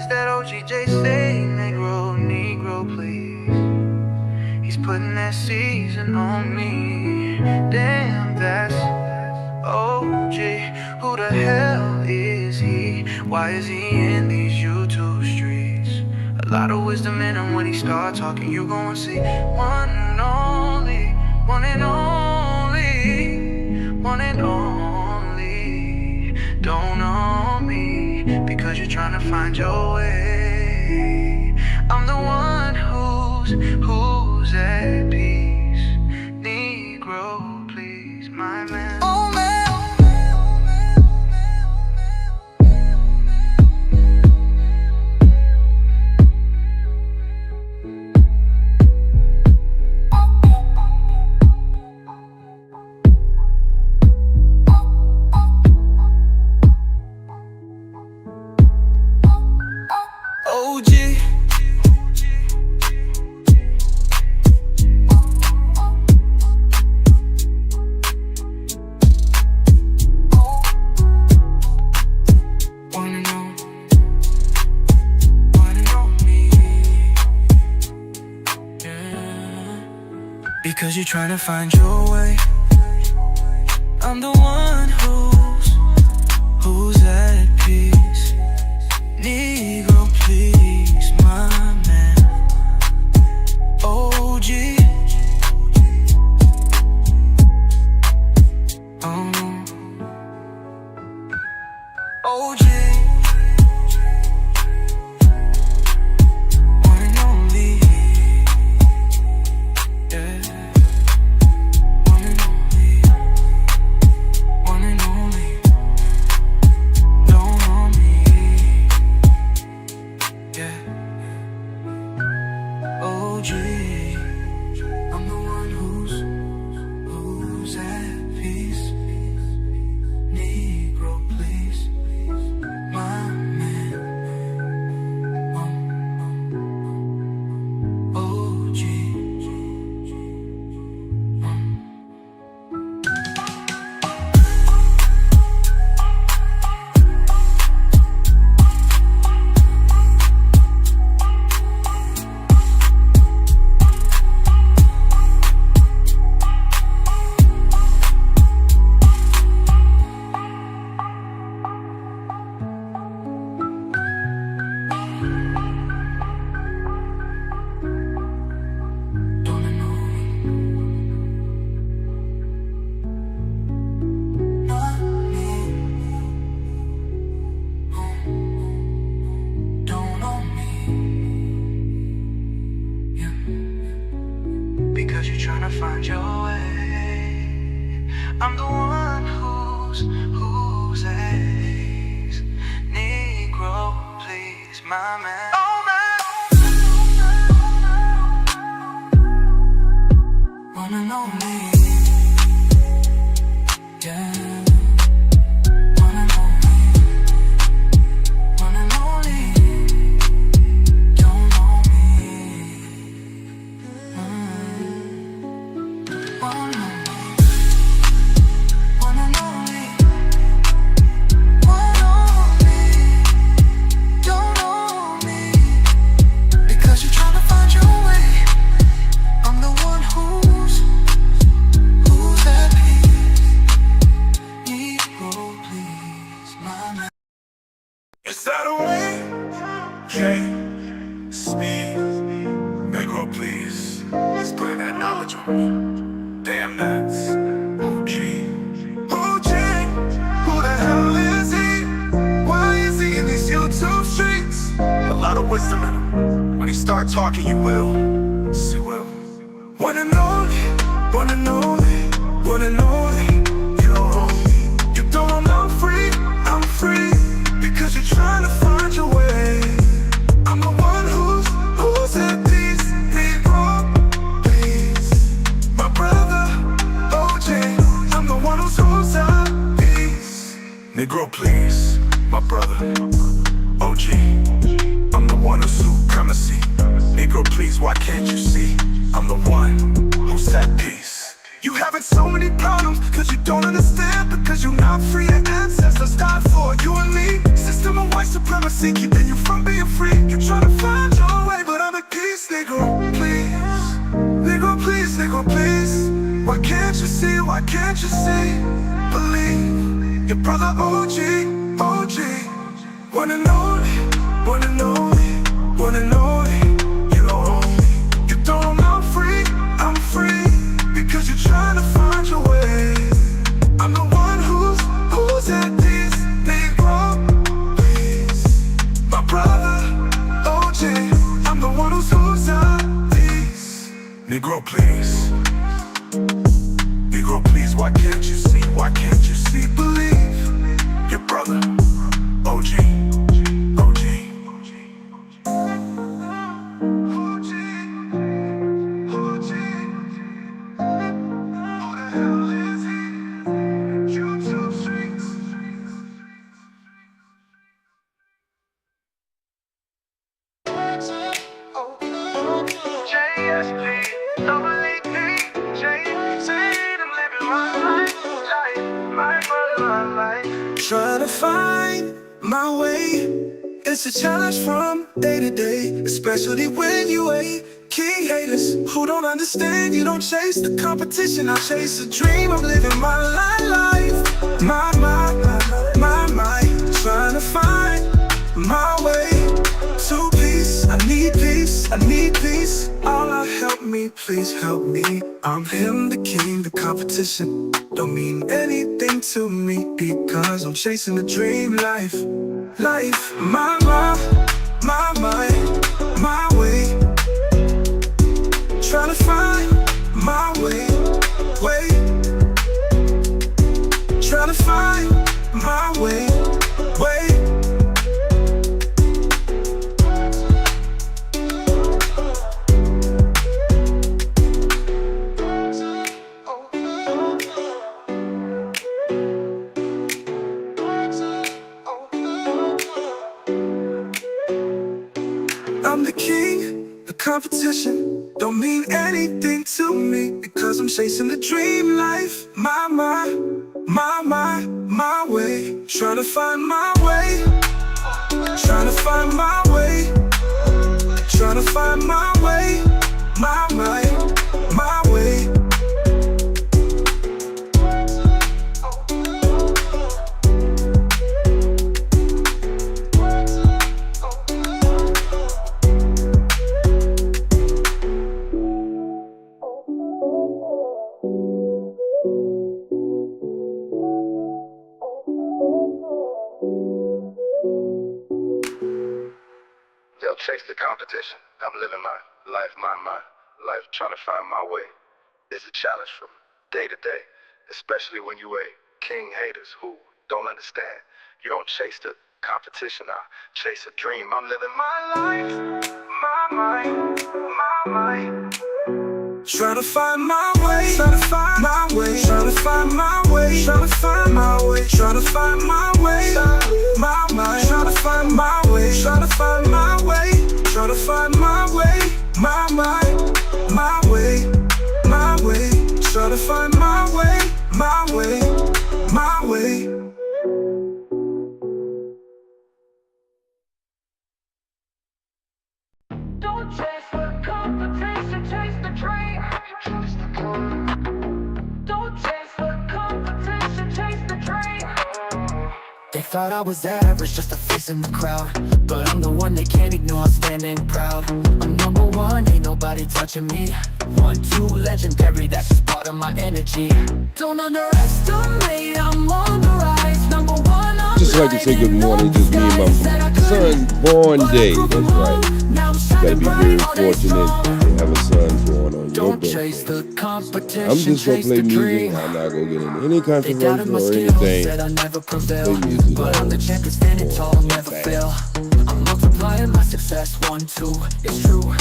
that OGJ say, Negro, Negro, please. He's putting that season on me. Damn, that's OG. Who the hell is he? Why is he in these YouTube streets? A lot of wisdom in him. When he start talking, you gon' see one and only, one and only, one and only. Don't know me because you're trying to find your way. I'm the one who's at peace. Negro, please, my man. Oh man. OG. Because you're trying to find your way. I'm the one who's at peace. Negro, please, my man. OG. OG. One and only. Yeah. One and only. One and only. Don't on me. Yeah. OG. I'm the one who's at peace. Negro, please, my man. OG. Because you're trying to find your way. I'm the one who's at peace. Negro, please, my man. Oh man. One and only. Yeah. One and only. One and only. Don't know me. One and only, don't know me, because you're trying to find your way. I'm the one who's at peace. Negro, please, my man. Is that a way? OGJAYSPEED. Negro, please. Let's put that knowledge on me. Damn, that's OG. OG, who the hell is he? Why is he in these YouTube streets? A lot of wisdom in him. When he start talking, you will see well. One and only, one and only, one and only. You don't know I'm free, because you're trying to find your way. I'm the one who's at peace. Negro, please, my brother, OG. I'm the one who's at peace. Negro, please, my brother, OG. I'm the one who's supremacy. Negro, please, why can't you see? I'm the one who's at peace. You having so many problems, cause you don't understand. Because you're not free, your ancestors died for you and me. System of white supremacy, keeping you from being free. You're trying to find your way, but I'm at peace. Negro, please. Negro, please, Negro, please. Why can't you see, why can't you see? Believe your brother OG, OG. One and only, one and only, one and only. You don't own me, you don't know I'm free. Because you're trying to find your way. I'm the one who's at peace. Negro, please. My brother, OG, I'm the one who's at peace. Negro, please. Negro, please, why can't you see? Why can't you see? Believe your brother, OG, OG. Trying to find my way. It's a challenge from day to day, especially when you hate king haters who don't understand. You don't chase the competition, I chase a dream. I'm living my life, my. Trying to find my way to peace. I need peace, I need peace. Allah help me, please help me. I'm him, the king, the competition don't mean anything to me, because I'm chasing a dream life. Life, my way. Trying to find my way. Trying to find my way. I'm the king, the competition don't mean anything to me, because I'm chasing the dream life. My way. Trying to find my way. Trying to find my way. Trying to find my way. My way. They'll chase the competition. I'm living my life, my life, trying to find my way. It's a challenge from day to day, especially when you hate king haters who don't understand. You don't chase the competition, I chase a dream. I'm living my life, my. Trying to find my way. Trying to find my way. Trying to find my way. Trying to find my way. Trying to find my way. My. Trying to find my way. Trying to find my way. Trying to find my way. My way. Trying to find my way. My way. Don't chase the competition, chase the dream. Don't chase the competition, chase the dream. They thought I was average, just a face in the crowd, but I'm the one they can't ignore, standing proud. I'm number one, ain't nobody touching me. 1-2 legendary, that's just part of my energy. Don't underestimate, I'm on the rise. Number one, I'm just like to say good morning, just me and my son's born day. That's right. You gotta be very fortunate to have a son born on your birthday. I'm just gonna play music. I'm not gonna get into any controversy or anything. Play music. But I'm the champion, standing tall, never fail. I'm multiplying my success, 1-2, it's true.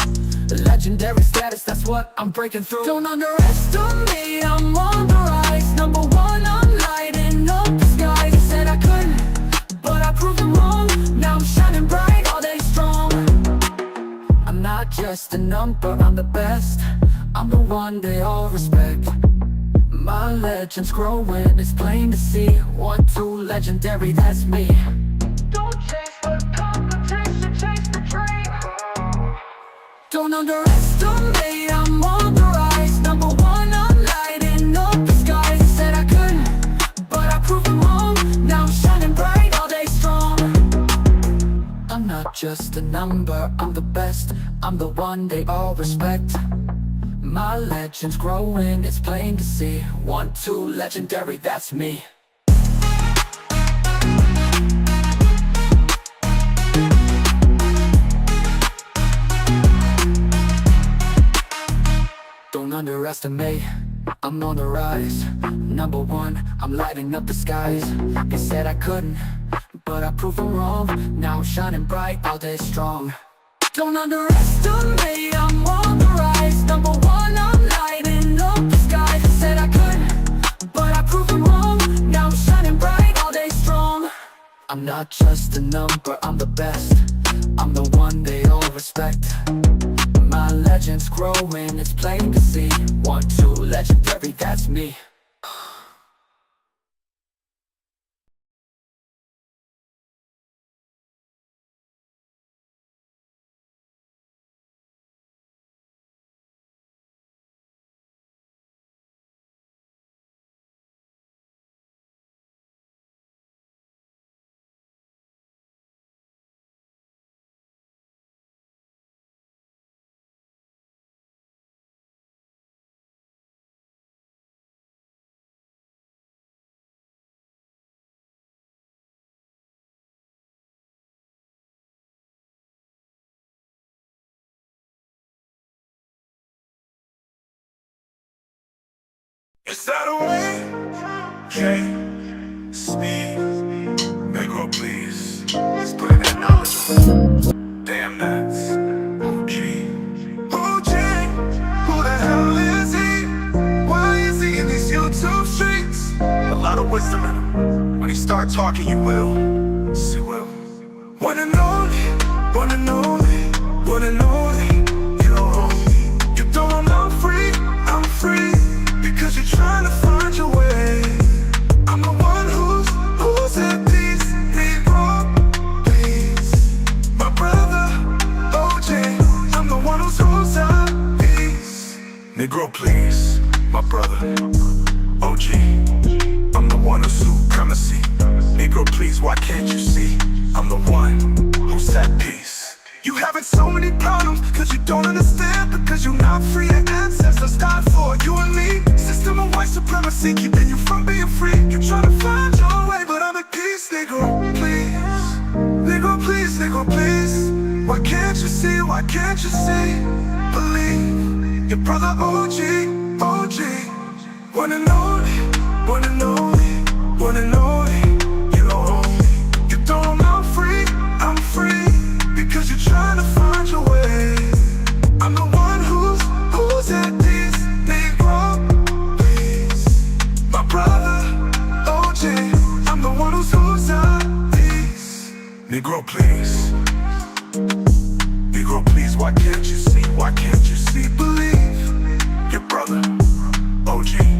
The legendary status, that's what I'm breaking through. Don't underestimate, I'm on the rise. Number one, I'm lighting up the sky. They said I couldn't, but I proved them wrong. Now I'm shining bright, all day strong. I'm not just a number, I'm the best. I'm the one they all respect. My legend's growing, it's plain to see. 1-2 legendary, that's me. Don't chase the Don't underestimate, I'm on the rise. Number one, I'm lighting up the skies. Said I couldn't, but I proved them wrong. Now I'm shining bright all day strong. I'm not just a number, I'm the best. I'm the one they all respect. My legend's growing, it's plain to see. 1, 2, legendary, that's me. Don't underestimate, I'm on the rise. Number one, I'm lighting up the skies. They said I couldn't, but I proved them wrong. Now I'm shining bright all day strong. Don't underestimate, I'm on the rise. Number one, I'm lighting up the skies. They said I couldn't, but I proved them wrong. Now I'm shining bright all day strong. I'm not just a number, I'm the best. I'm the one they all respect. My legend's growing, it's plain to see. 1, 2, legendary, that's me. Is that a way? Okay. Speed. Negro, please. Let's put in that knowledge. Damn, that's OG. OG. Who the hell is he? Why is he in these YouTube streets? A lot of wisdom in him. When he start talking, you will. See, will. One and only. One and only. One and only. You don't own me. You don't know I'm free. I'm free. Because you're trying to find your way. I'm the one who's at peace. Negro, please. My brother, OJ. I'm the one who's at peace. Negro, please. My brother, OG. I'm the one who's supremacy. Negro, please, why can't you see? I'm the one who's at peace. You having so many problems, cause you don't understand. Because you're not free, your ancestors died for you and me. System of white supremacy, keeping you from being free. You're trying to find your way, but I'm at peace. Negro, please. Negro, please, Negro, please. Why can't you see, why can't you see? Believe, your brother OG, OG. One and only, one and only, one and only. You don't own me. You don't know I'm free, I'm free. Because you're trying to find your way. I'm the one who's at peace. Negro, please. My brother, OJ. I'm the one who's at peace. Negro, please. Negro, please, why can't you see? Why can't you see? Believe, your brother, OG.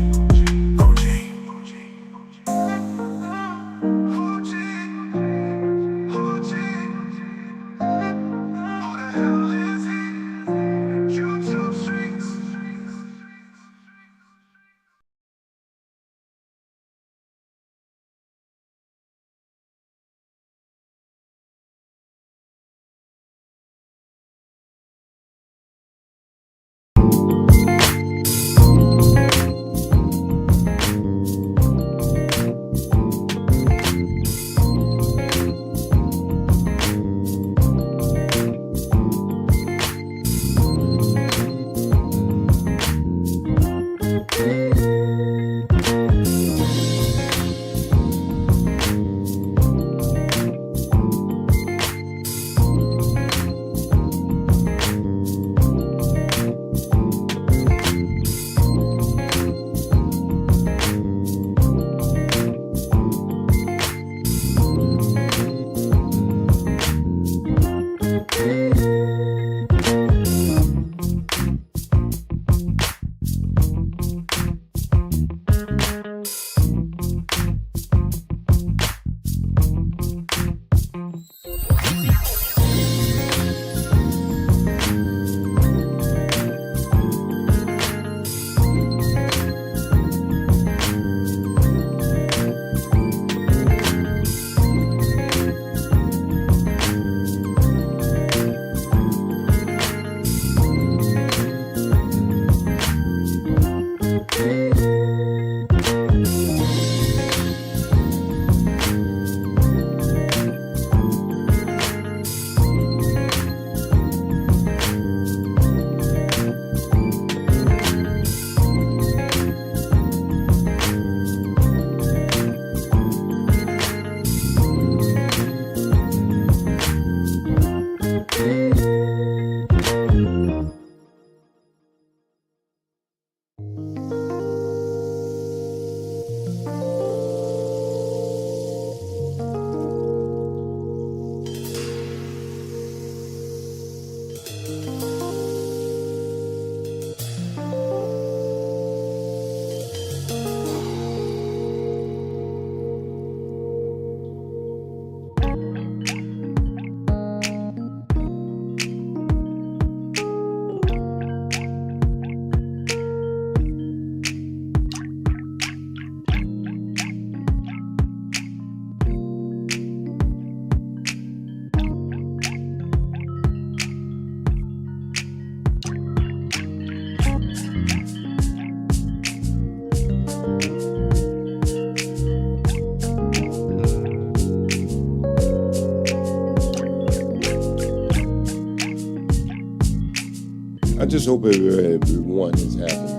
I just hope everyone is having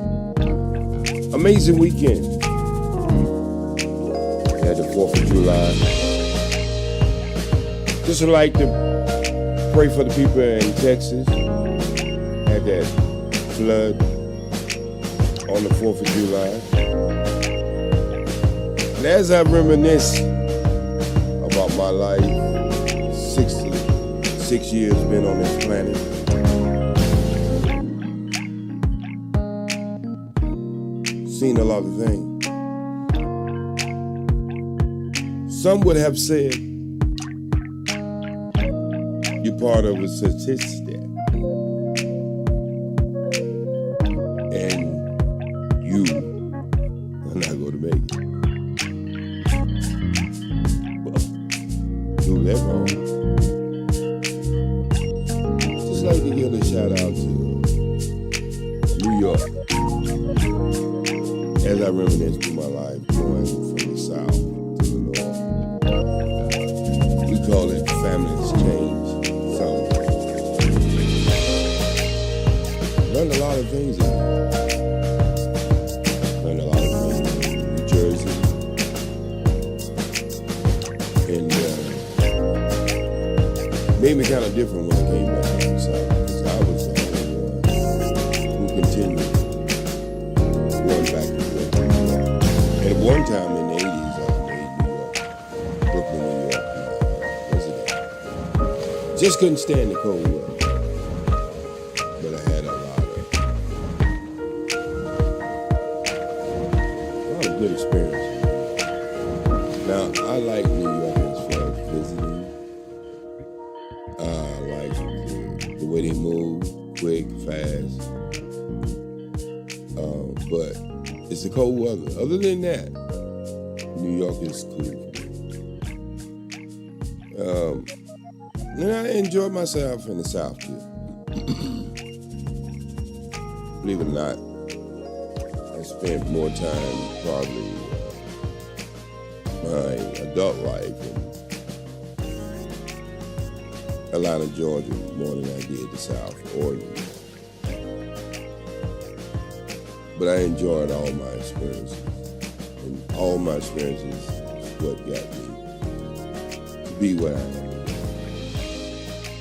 an amazing weekend. We had the 4th of July. Just would like to pray for the people in Texas. Had that flood on the 4th of July. And as I reminisce about my life, 66 years been on this planet, seen a lot of things. Some would have said you're part of a statistic, and you are not going to make it. But do that wrong. Just like to give a shout out to New York. As I reminisce through my life, going from the South to the North, we call it family's change. So, learned a lot of things in here. Learned a lot of things in New Jersey. And made me kind of different when I came back to the South, because I was the only one who continued going back to at one time in the 80s, I made New York, Brooklyn, New York, my resident. Just couldn't stand the cold weather. But I had a lot of good experiences. Now, I like New York as far as visiting. I like the way they move, quick, fast. But it's the cold weather. Other than that, New York is cool. And I enjoyed myself in the South too. Believe it or not, I spent more time probably my adult life in Atlanta, Georgia, more than I did the South or New York. But I enjoyed all my experiences. And all my experiences is what got me to be where I am.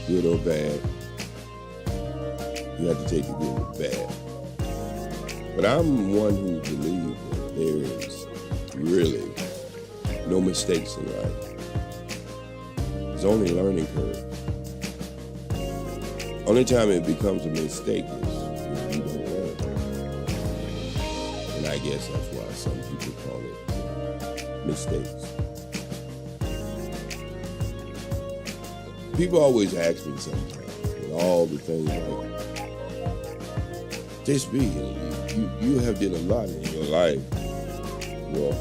Good or bad, you have to take the good with the bad. But I'm one who believes that there is really no mistakes in life. There's only learning curve. Only time it becomes a mistake is when you don't learn. And I guess that's why some people call it mistakes. People always ask me sometimes, with all the things like, JaySpeed, you have done a lot in your life. Well,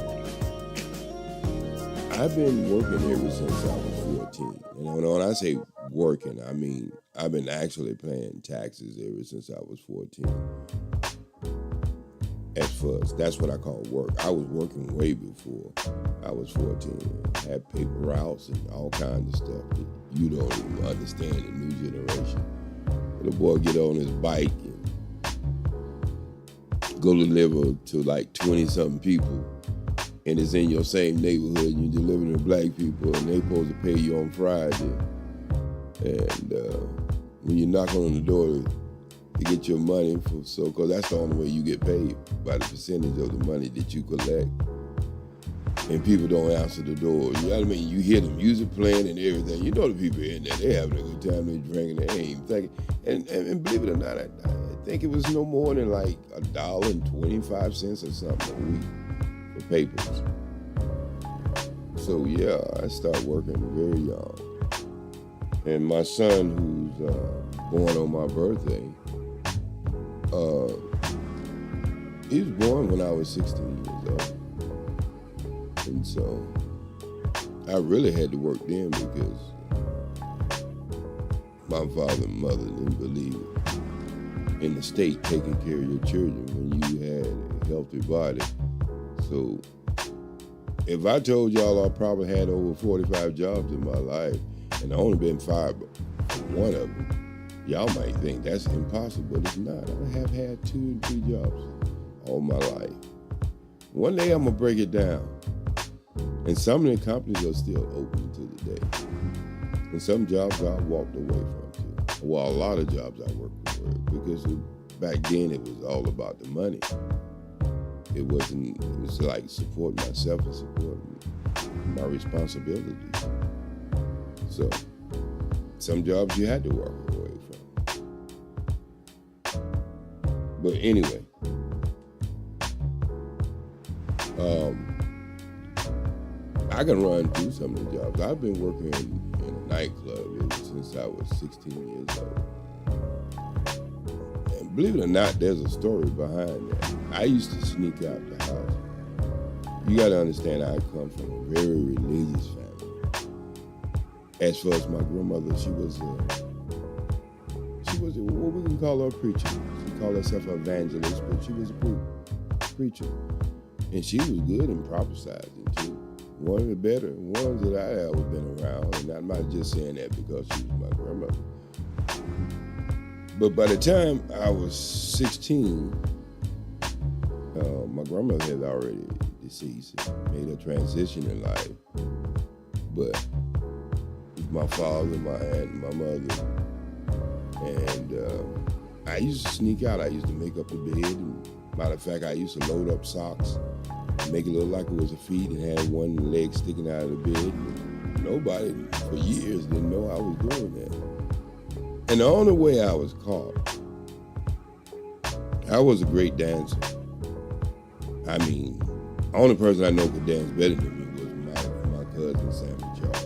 I've been working ever since I was 14. And when I say working, I mean I've been actually paying taxes ever since I was 14. At first, that's what I call work. I was working way before I was 14. I had paper routes and all kinds of stuff that you don't even understand the new generation. The boy get on his bike and go deliver to like 20-something people, and it's in your same neighborhood, and you're delivering to black people, and they supposed to pay you on Friday. And when you knock on the door to get your money, because that's the only way you get paid, by the percentage of the money that you collect. And people don't answer the door. You know what I mean? You hear the music playing and everything. You know the people in there, they having a good time, they drinking, they ain't thinking. And believe it or not, I think it was no more than like $1.25 or something a week for papers. So yeah, I started working very young. And my son, who's born on my birthday, he was born when I was 16 years old. And so I really had to work then because my father and mother didn't believe in the state taking care of your children when you had a healthy body. So if I told y'all I probably had over 45 jobs in my life, and I only been fired for one of them, Y'all might think that's impossible, but it's not. I have had 2 and 3 jobs all my life. One day I'm gonna break it down. And some of the companies are still open to the day. And some jobs I walked away from too. Well, a lot of jobs I worked for, because back then it was all about the money. It was like supporting myself and supporting my responsibilities. So some jobs you had to walk away from. But anyway, I can run through some of the jobs. I've been working in a nightclub since I was 16 years old. And believe it or not, there's a story behind that. I used to sneak out the house. You got to understand, I come from a very religious family. As far as my grandmother, she was what we can call her a preacher. She called herself an evangelist, but she was a preacher. And she was good in prophesizing too. One of the better ones that I ever been around. And I'm not just saying that because she was my grandmother. But by the time I was 16, my grandmother had already deceased and made a transition in life. But my father, my aunt, and my mother. And I used to sneak out. I used to make up the bed. And matter of fact, I used to load up socks, make it look like it was a feet, and had one leg sticking out of the bed. And nobody for years didn't know I was doing that. And the only way I was caught, I was a great dancer. I mean, the only person I know could dance better than me was my cousin, Sammy Charles.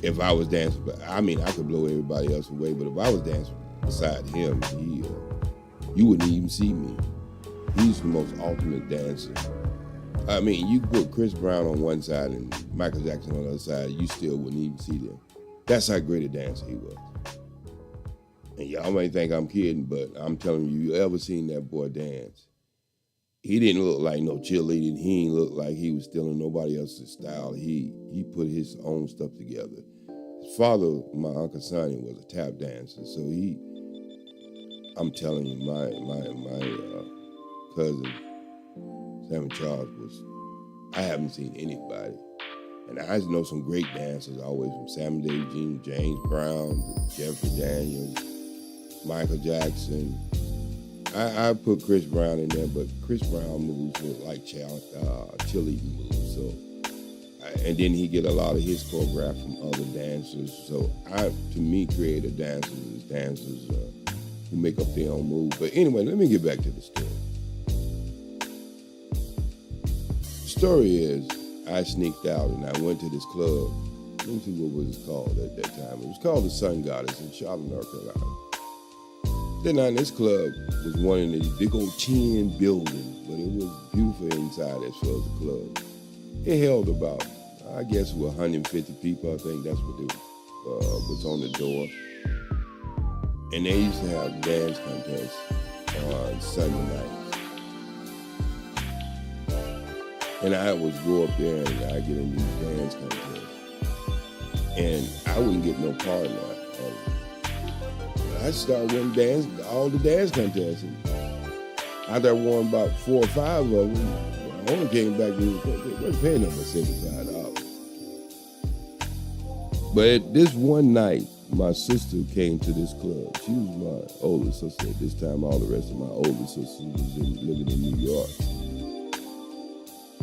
If I was dancing, I mean, I could blow everybody else away, but if I was dancing beside him, you wouldn't even see me. He's the most ultimate dancer. I mean, you put Chris Brown on one side and Michael Jackson on the other side, you still wouldn't even see them. That's how great a dancer he was. And y'all may think I'm kidding, but I'm telling you, you ever seen that boy dance? He didn't look like no cheerleader. He didn't look like he was stealing nobody else's style. He put his own stuff together. His father, my Uncle Sonny, was a tap dancer, so I'm telling you, my cousin, Sammy Charles, I haven't seen anybody. And I know some great dancers, always from Sammy Davis, James Brown, Jeffrey Daniels, Michael Jackson. I put Chris Brown in there, but Chris Brown moves look like cheerleading moves. So, and then he get a lot of his choreographed from other dancers. So, to me, creative dancers who make up their own moves. But anyway, let me get back to the story. The story is, I sneaked out and I went to this club. Let me see what was it called at that time. It was called the Sun Goddess in Charlotte, North Carolina. Then this club was one of these big old tin buildings, but it was beautiful inside as far as the club. It held about, I guess, 150 people. I think that's what it was on the door. And they used to have dance contests on Sunday nights. And I would go up there and I get in these dance contests. And I wouldn't get no part in that. I started winning all the dance contests. And after I won about 4 or 5 of them, I only came back to they wasn't paying them but $75. But this one night, my sister came to this club. She was my older sister at this time. All the rest of my older sisters was living in New York.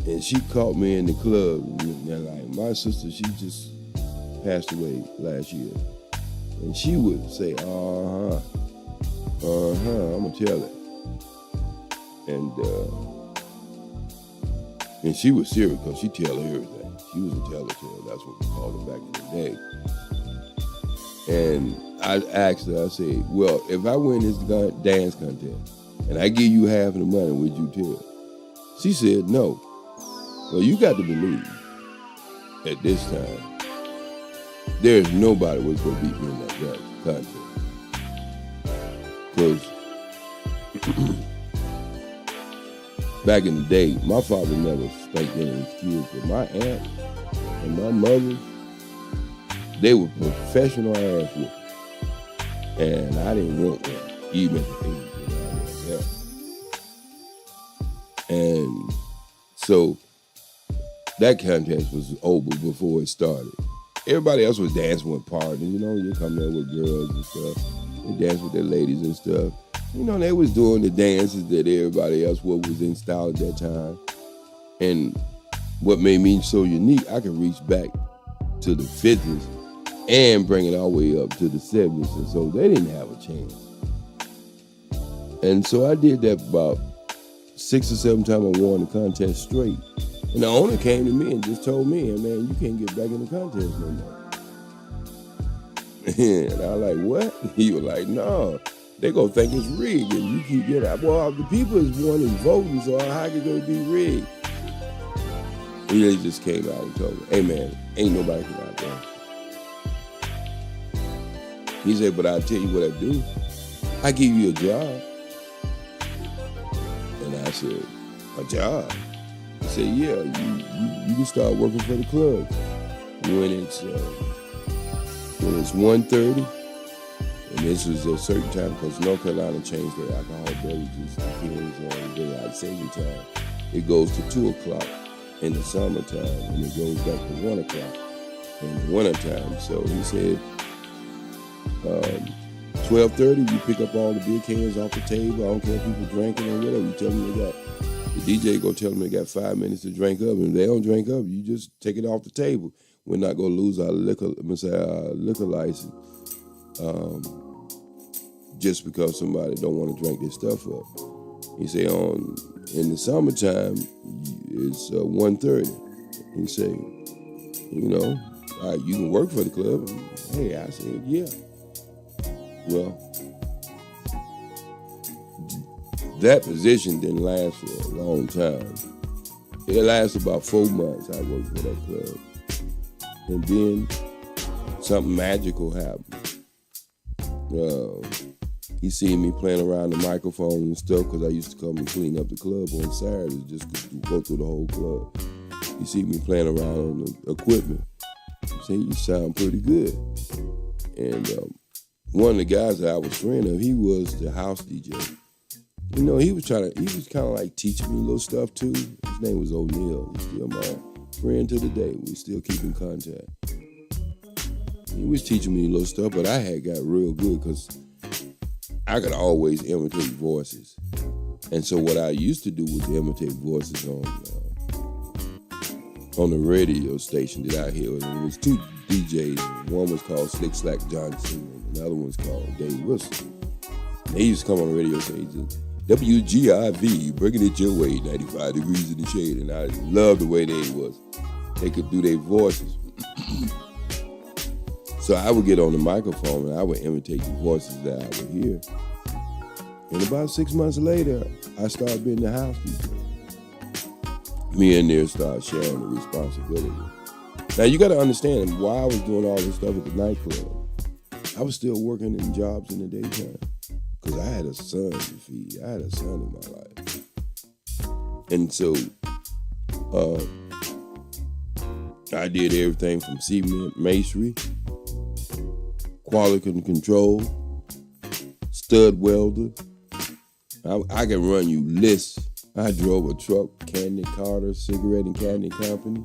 And she caught me in the club. And like, my sister, she just passed away last year. And she would say, I'm gonna tell it. And she was serious because she tell everything. She was a tell-tale. That's what we called her back in the day. And I asked her, I said, well, if I win this dance contest and I give you half of the money, would you tell? She said, no. Well, you got to believe at this time, there's nobody was going to beat me in that contest. Because back in the day, my father never spanked any of his kids, but my aunt and my mother, they were professional ass whoopers. And I didn't want one, even at the age that I was there. And so that contest was over before it started. Everybody else was dancing with partners, you know, you come there with girls and stuff. They dance with their ladies and stuff. You know, they was doing the dances that everybody else was in style at that time. And what made me so unique, I could reach back to the 50s and bring it all the way up to the 70s. And so they didn't have a chance. And so I did that about 6 or 7 times. I won the contest straight. And the owner came to me and just told me, hey, man, you can't get back in the contest no more. And I was like, what? He was like, no, they gonna think it's rigged and you keep getting out. Well, the people is one is voting, so how could it be rigged? He just came out and told me, hey man, ain't nobody come out there. He said, but I'll tell you what I do. I give you a job. And I said, a job? He said, yeah, you can start working for the club when it's 1:30, and this was a certain time because North Carolina changed their alcohol beverages depends on daylight saving time. It goes to 2 o'clock in the summertime, and it goes back to 1 o'clock in the wintertime. So he said, 12:30, you pick up all the beer cans off the table. I don't care if people drinking or whatever. You tell them they got, the DJ go tell them they got 5 minutes to drink up, and if they don't drink up, you just take it off the table. We're not gonna lose our liquor license just because somebody don't want to drink this stuff up. He say in the summertime it's 1:30. He say, you know, all right, you can work for the club. Hey, I said, yeah. Well, that position didn't last for a long time. It lasted about 4 months. I worked for that club. And then something magical happened. He seen me playing around the microphone and stuff because I used to come and clean up the club on Saturdays, just go through the whole club. He see me playing around on the equipment. He said, you sound pretty good. And one of the guys that I was friend of, he was the house DJ. You know, he was kind of like teaching me a little stuff too. His name was O'Neal. He's still my friend to the day. We still keep in contact. He was teaching me a little stuff, but I had got real good because I could always imitate voices. And so what I used to do was imitate voices on the radio station that I hear. And it was 2 DJs. One was called Slick Slack Johnson, and the other one was called Dave Wilson. And they used to come on the radio station, WGIV, bringing it your way, 95 degrees in the shade. And I loved the way they could do their voices. So I would get on the microphone and I would imitate the voices that I would hear. And about 6 months later, I started being the house DJ. Me and there started sharing the responsibility. Now you gotta understand why I was doing all this stuff at the nightclub. I was still working in jobs in the daytime because I had a son to feed. I had a son in my life. And so I did everything from cement, masonry, quality control, stud welder. I can run you lists. I drove a truck, Candy Carter, cigarette and candy company.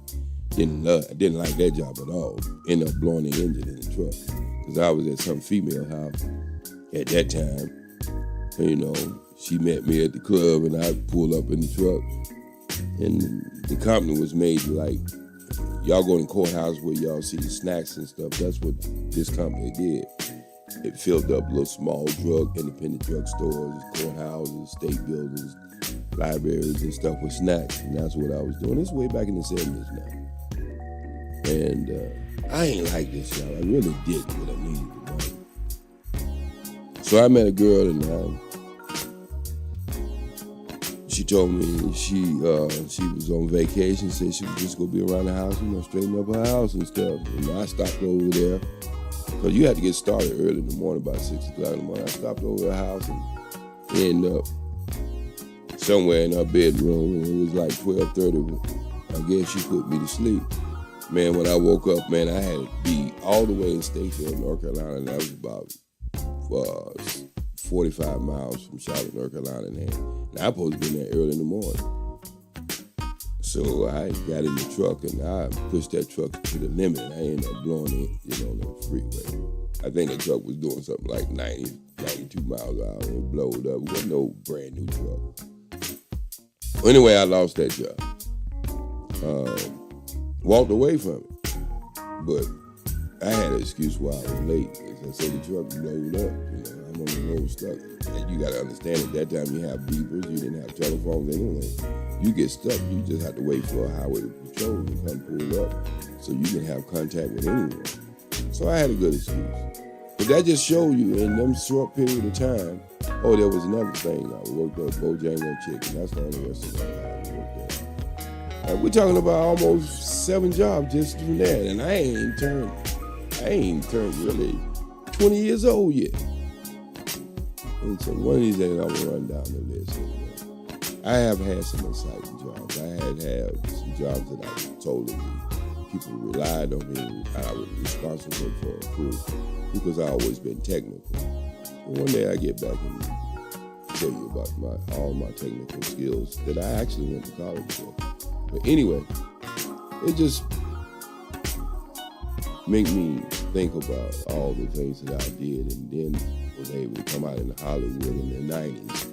Didn't like that job at all. Ended up blowing the engine in the truck because I was at some female house at that time. You know, she met me at the club and I pulled up in the truck. And the company was made like, y'all go in the courthouse where y'all see the snacks and stuff. That's what this company did. It filled up little small independent drug stores, courthouses, state buildings, libraries and stuff with snacks. And that's what I was doing. This way back in the 70s now. And I ain't like this job. I really did what I needed to do. So I met a girl and she told me she was on vacation, said she was just gonna be around the house, you know, straighten up her house and stuff. And I stopped over there, because you had to get started early in the morning, about 6 o'clock in the morning. I stopped over the house and ended up somewhere in her bedroom, and it was like 12:30. I guess she put me to sleep. Man, when I woke up, man, I had to be all the way in Statesville, North Carolina, and that was about 45 miles from Charlotte, North Carolina, and I supposed to be there early in the morning. So I got in the truck and I pushed that truck to the limit. I ended up blowing it, on the freeway. I think the truck was doing something like 90, 92 miles an hour and it blowed up. It wasn't no brand new truck. Well, anyway, I lost that job. Walked away from it. But I had an excuse why I was late. As I said, the truck blowed up. I'm on the road stuck. And you got to understand, at that time you have beepers. You didn't have telephones anyway. You get stuck, you just have to wait for a highway patrol to come pull up so you can have contact with anyone. So I had a good excuse. But that just showed you in them short period of time, there was another thing. I worked at Bojangles Chicken. That's the only restaurant I worked at. We're talking about almost 7 jobs just from that. And I ain't turned really 20 years old yet. And so one of these days I'm gonna run down the list. I have had some exciting jobs. I had some jobs that I told them people relied on me and I was responsible for a crew because I always been technical. And one day I get back and tell you about all my technical skills that I actually went to college for. But anyway, it just make me think about all the things that I did and then was able to come out in Hollywood in the 90s.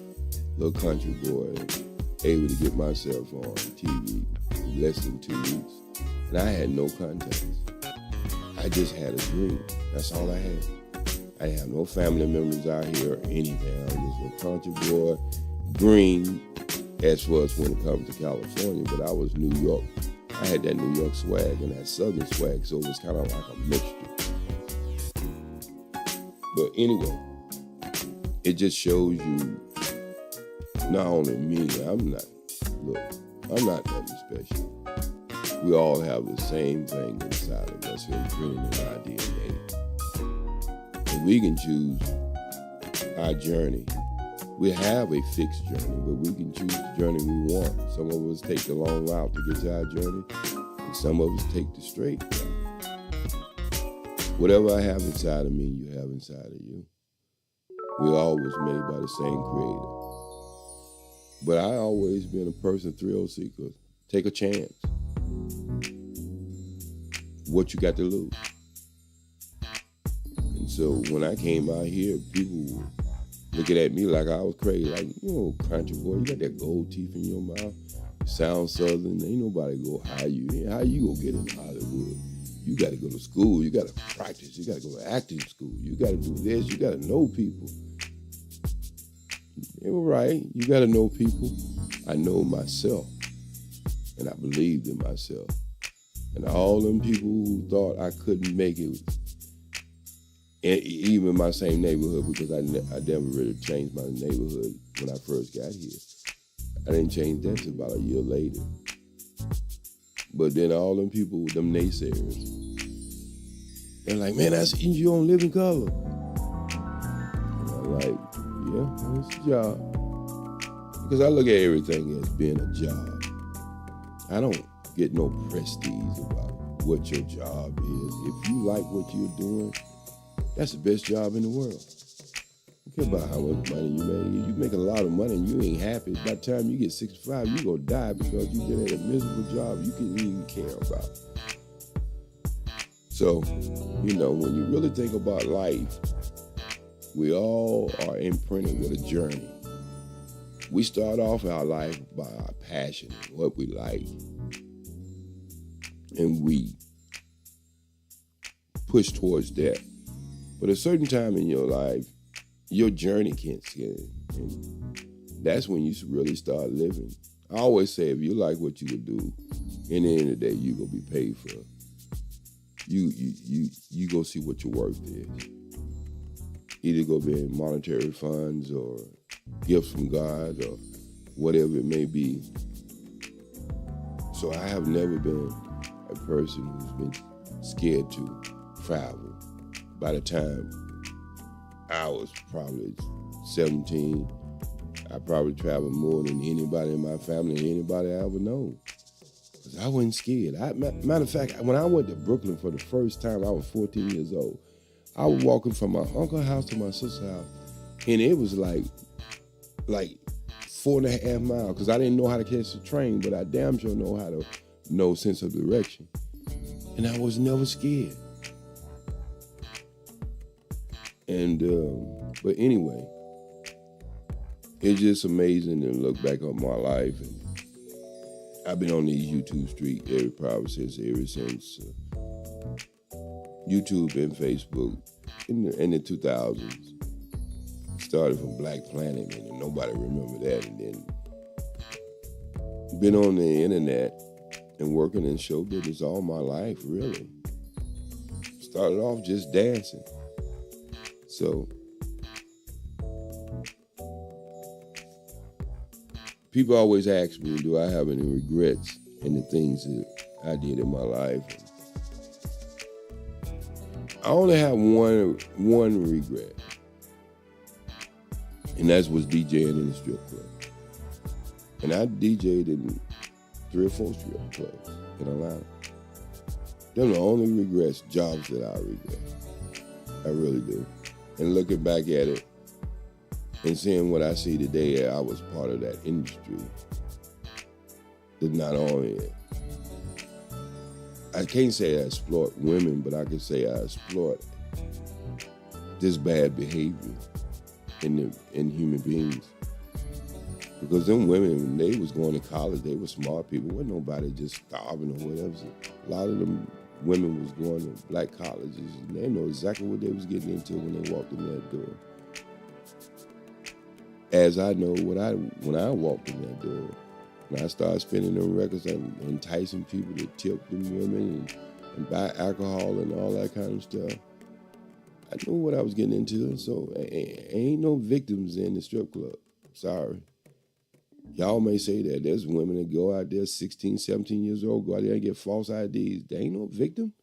Little country boy, able to get myself on TV in less than 2 weeks. And I had no contacts. I just had a dream. That's all I had. I didn't have no family members out here or anything. I was just a country boy, green, as far as when it comes to California, but I was New York. I had that New York swag and that Southern swag, so it was kind of like a mixture. But anyway, it just shows you not only me, I'm not nothing special. We all have the same thing inside of us, written in our DNA. And we can choose our journey. We have a fixed journey, but we can choose the journey we want. Some of us take the long route to get to our journey, and some of us take the straight route. Whatever I have inside of me, you have inside of you. We all was made by the same creator. But I always been a person, thrill seeker. Take a chance. What you got to lose? And so when I came out here, people were looking at me like I was crazy. Like, country boy, you got that gold teeth in your mouth. You sound Southern. Ain't nobody go hire you. How you gonna get in Hollywood? You got to go to school. You got to practice. You got to go to acting school. You got to do this. You got to know people. They were right. You got to know people. I know myself, and I believed in myself. And all them people who thought I couldn't make it, and even in my same neighborhood, because I never really changed my neighborhood when I first got here. I didn't change that until about a year later. But then all them people, them naysayers, they're like, man, I seen you on Living Color. And I'm like, yeah, it's a job. Because I look at everything as being a job. I don't get no prestige about what your job is. If you like what you're doing, that's the best job in the world. Don't care about how much money you make. If you make a lot of money and you ain't happy, by the time you get 65, you're going to die because you've been at a miserable job you can't even care about. So, when you really think about life, we all are imprinted with a journey. We start off our life by our passion, what we like, and we push towards that. But a certain time in your life, your journey can't end, and that's when you really start living. I always say, if you like what you can do, in the end of the day, you're going to be paid for it. You go see what your worth is. Either go be in monetary funds or gifts from God or whatever it may be. So I have never been a person who's been scared to travel. By the time I was probably 17, I probably traveled more than anybody in my family and anybody I ever known. Because I wasn't scared. Matter of fact, when I went to Brooklyn for the first time, I was 14 years old. I was walking from my uncle's house to my sister's house, and it was like 4.5 miles, because I didn't know how to catch the train, but I damn sure know sense of direction. And I was never scared. And, but anyway, it's just amazing to look back on my life. And I've been on these YouTube streets ever since YouTube and Facebook in the 2000s. Started from Black Planet, and nobody remember that. And then been on the internet and working in show business all my life, really. Started off just dancing. So people always ask me, do I have any regrets in the things that I did in my life? I only have one regret, and that was DJing in the strip club. And I DJ'd in 3 or 4 strip clubs in Atlanta. Them are the only regrets, jobs that I regret. I really do. And looking back at it and seeing what I see today, I was part of that industry. That not only, I can't say I exploit women, but I can say I exploit this bad behavior in human beings. Because them women, when they was going to college, they were smart people. Wasn't nobody just starving or whatever. A lot of them women was going to black colleges, and they know exactly what they was getting into when they walked in that door. As I know when I walked in that door, when I started spinning them records and enticing people to tip them women and buy alcohol and all that kind of stuff, I knew what I was getting into. So ain't no victims in the strip club. Sorry. Y'all may say that. There's women that go out there 16, 17 years old, go out there and get false IDs. They ain't no victim.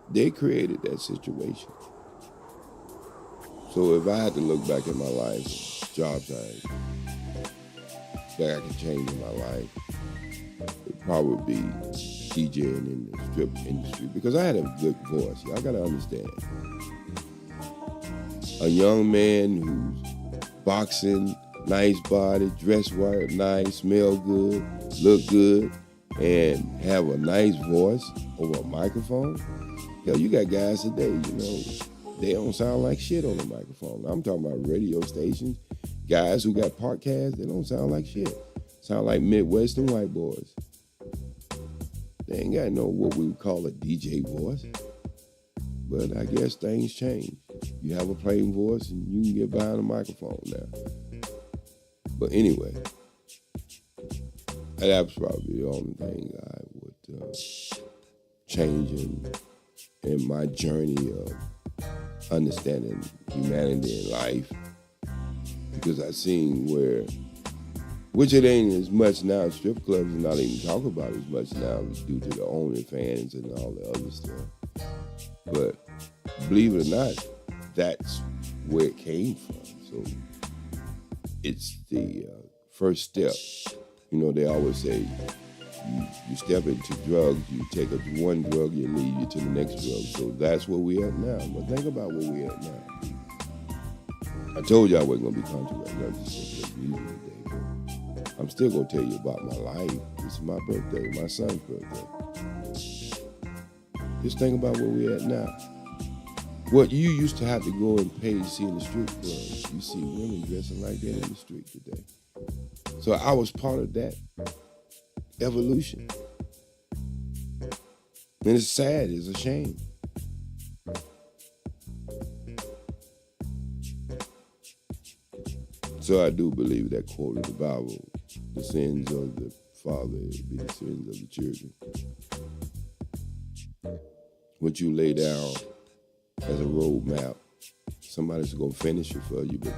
They created that situation. So if I had to look back at my life, jobs that I could change in my life, it'd probably be DJing in the strip industry, because I had a good voice. Y'all gotta understand. A young man who's boxing, nice body, dress right, nice, smell good, look good, and have a nice voice over a microphone. Hell, you got guys today, they don't sound like shit on the microphone. I'm talking about radio stations, guys who got podcasts, they don't sound like shit. Sound like Midwestern white boys. They ain't got no what we would call a DJ voice. But I guess things change. You have a plain voice and you can get behind a microphone now. But anyway, that's probably the only thing I would change in my journey of understanding humanity and life. Because I seen which it ain't as much now, strip clubs are not even talk about as much now due to the OnlyFans and all the other stuff. But believe it or not, that's where it came from. So it's the first step. They always say you step into drugs, you take one drug, you lead you to the next drug. So that's where we at now. But think about where we at now. I told you I wasn't going to be controversial. I'm just thinking of music today. But I'm still going to tell you about my life. This is my birthday, my son's birthday. Just think about where we at now. What you used to have to go and pay to see in the street clubs, you see women dressing like that in the street today. So I was part of that evolution. And it's sad, it's a shame. So I do believe that quote of the Bible, the sins of the father will be the sins of the children. What you lay down as a roadmap, somebody's gonna finish it for you, but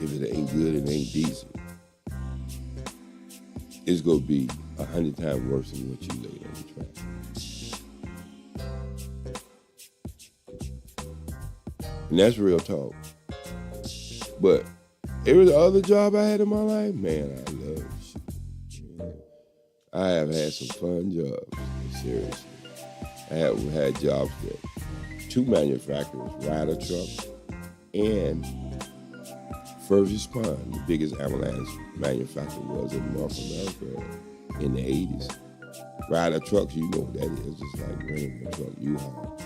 if it ain't good, it ain't decent. It's gonna be 100 times worse than what you laid on the track. And that's real talk. But every other job I had in my life, man, I love shit. I have had some fun jobs, seriously. I have had jobs that two manufacturers, Ryder Trucks and First Respond, the biggest ambulance manufacturer was in North America in the 80s. Ryder Trucks, you know what that is, just like renting a truck, U-Haul.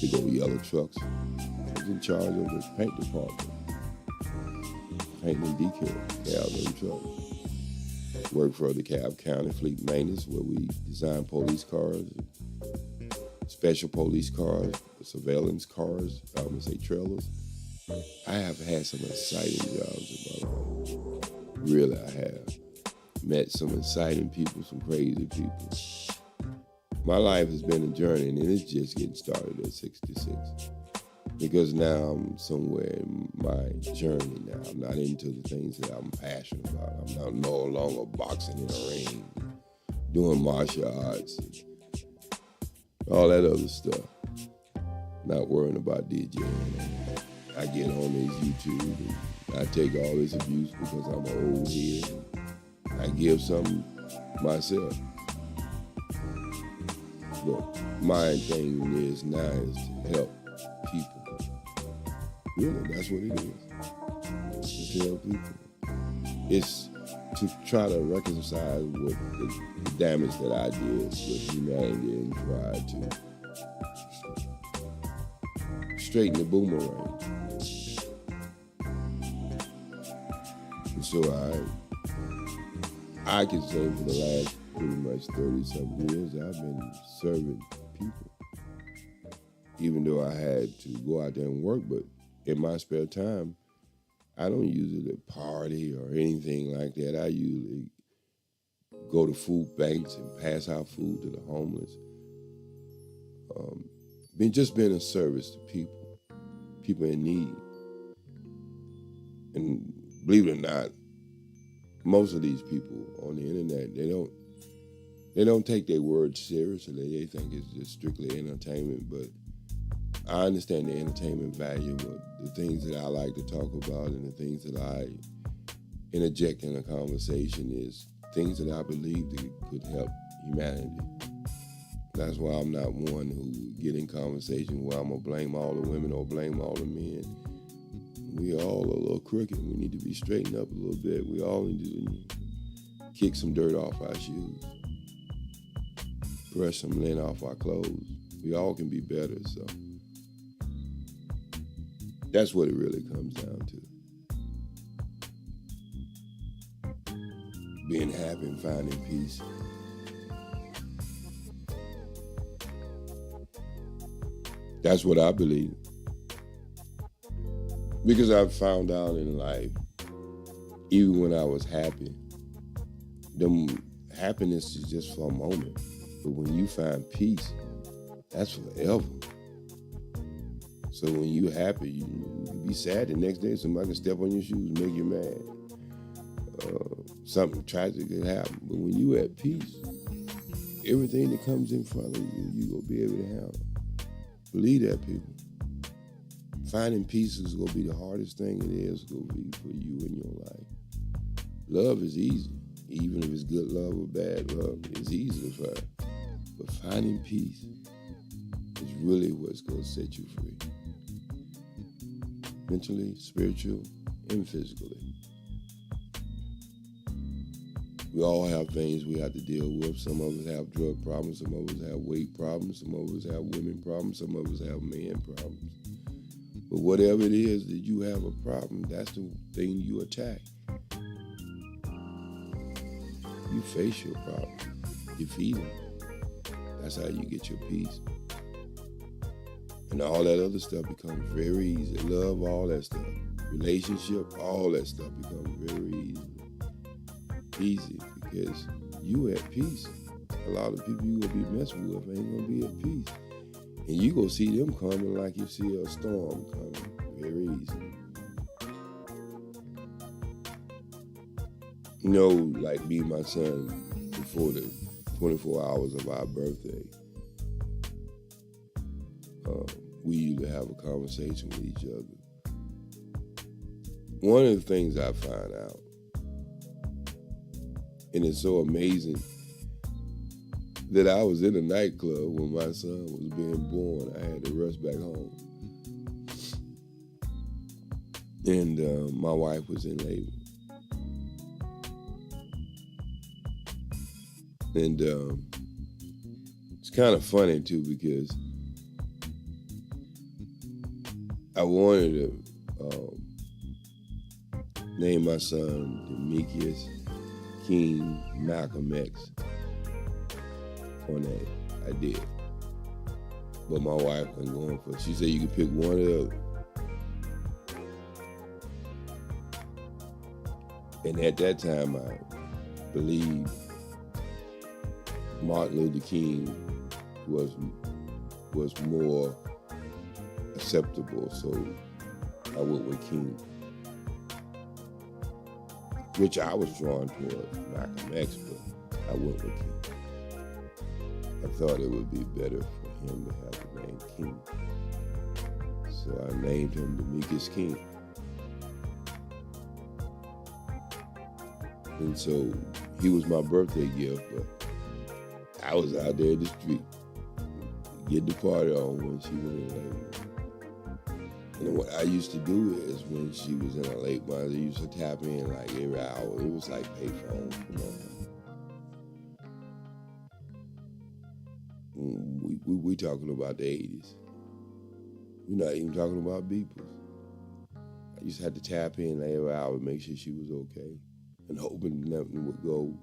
Big old yellow trucks. I was in charge of the paint department. Painting and decal, cabs and trucks. Worked for the DeKalb County Fleet Maintenance, where we designed police cars, special police cars, surveillance cars, I would say trailers. I have had some exciting jobs in my life. Really, I have. Met some exciting people, some crazy people. My life has been a journey, and it's just getting started at 66. Because now I'm somewhere in my journey now. I'm not into the things that I'm passionate about. I'm no longer boxing in a ring, doing martial arts, and all that other stuff. Not worrying about DJing. I get on this YouTube and I take all this abuse because I'm an old head. I give something myself. But my thing is now is to help people. Really, that's what it is. Just to help people. It's to try to reconcile with the damage that I did with humanity and try to straighten the boomerang. And so I can say for the last pretty much 30-something years, I've been serving people. Even though I had to go out there and work, but in my spare time, I don't use it to party or anything like that. I usually go to food banks and pass out food to the homeless. Just being a service to people in need. And believe it or not, most of these people on the internet, they don't take their words seriously. They think it's just strictly entertainment, but I understand the entertainment value, but the things that I like to talk about and the things that I interject in a conversation is things that I believe that could help humanity. That's why I'm not one who get in conversation where I'm gonna blame all the women or blame all the men. We all a little crooked. We need to be straightened up a little bit. We all need to kick some dirt off our shoes, brush some lint off our clothes. We all can be better, so that's what it really comes down to. Being happy and finding peace. That's what I believe. Because I've found out in life, even when I was happy, happiness is just for a moment. But when you find peace, that's forever. So when you're happy, you can be sad the next day. Somebody can step on your shoes and make you mad. Something tragic could happen. But when you at peace, everything that comes in front of you, you're going to be able to handle. Believe that, people. Finding peace is going to be the hardest thing it is going to be for you in your life. Love is easy. Even if it's good love or bad love, it's easy to find. But finding peace is really what's going to set you free. Mentally, spiritual, and physically. We all have things we have to deal with. Some of us have drug problems. Some of us have weight problems. Some of us have women problems. Some of us have men problems. But whatever it is that you have a problem, that's the thing you attack. You face your problem. You feed them. That's how you get your peace. And all that other stuff becomes very easy. Love, all that stuff. Relationship, all that stuff becomes very easy. Easy because you at peace. A lot of people you gonna be messing with ain't gonna be at peace. And you gonna see them coming like you see a storm coming. Very easy. You know, like me and my son, before the 24 hours of our birthday, we used to have a conversation with each other. One of the things I find out, and it's so amazing, that I was in a nightclub when my son was being born. I had to rush back home. And my wife was in labor. And it's kind of funny too, because I wanted to name my son Demetrius King Malcolm X on that. I did. But my wife wasn't going for it. She said you could pick one or the other. And at that time, I believed Martin Luther King was more acceptable, so I went with King, which I was drawn towards Malcolm X, but I went with King. I thought it would be better for him to have the name King, so I named him Demetrius King. And so he was my birthday gift, but I was out there in the street getting the party on when she went in labor. And what I used to do is when she was in a late month, I used to tap in like every hour. It was like payphone. We talking about the 80s. We're not even talking about Beepers. I used to have to tap in every hour to make sure she was okay, and hoping nothing would go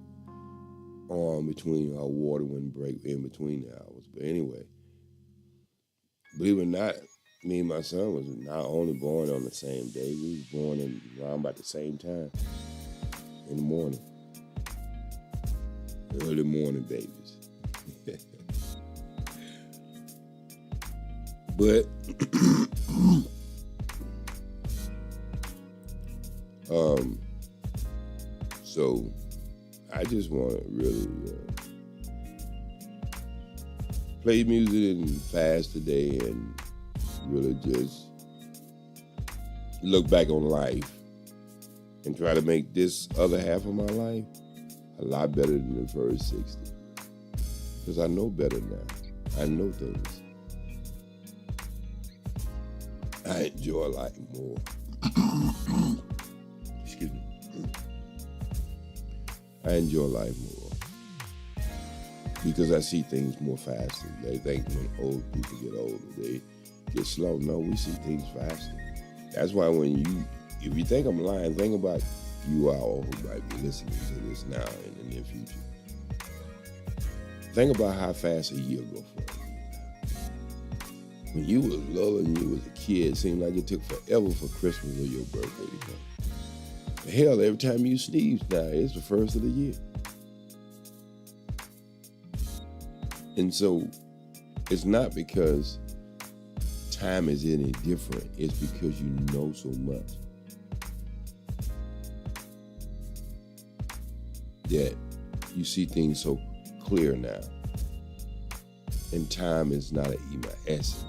on between our water wouldn't break in between the hours. But anyway, believe it or not, me and my son was not only born on the same day, we was born around about the same time in the morning. Early morning babies. But so I just want to really play music and fast today and really just look back on life and try to make this other half of my life a lot better than the first 60. Because I know better now. I know things. I enjoy life more. Excuse me. I enjoy life more because I see things more faster. They think when old people get older, they get slow. No, we see things faster. That's why if you think I'm lying, think about you all who might be listening to this now in the near future. Think about how fast a year go for you. When you was little and you was a kid, it seemed like it took forever for Christmas or your birthday to come. Hell, every time you sneeze now, it's the first of the year. And so it's not because time is any different, it's because you know so much that you see things so clear now. And time is not an essence.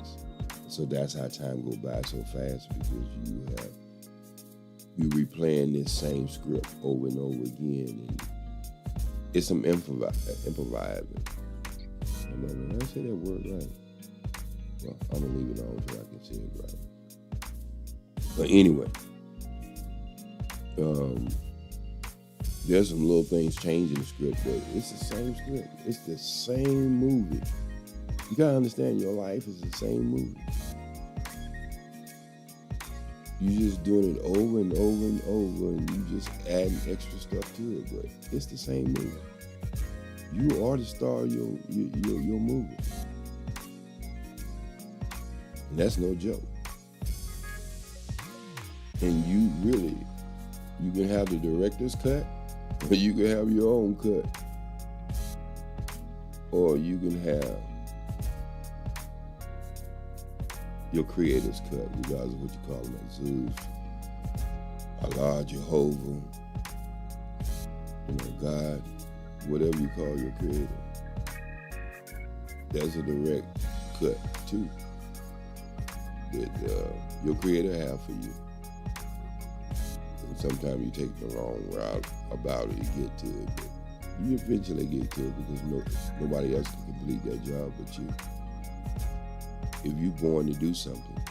So that's how time go by so fast, because you replaying this same script over and over again, and it's some improvising. Did I say that word right? Well, I'm gonna leave it on so I can say it right. But anyway, there's some little things changing the script, but it's the same script. It's the same movie. You gotta understand, your life is the same movie. You just doing it over and over and over, and you just adding extra stuff to it, but it's the same movie. You are the star of your movie. And that's no joke. And you can have the director's cut, or you can have your own cut. Or you can have your creator's cut, regardless of what you call them, like Zeus, Allah, Jehovah, God, whatever you call your creator. There's a direct cut too that your creator have for you. And sometimes you take the wrong route about it, you get to it, but You eventually get to it because nobody else can complete that job but you. If you're born to do something,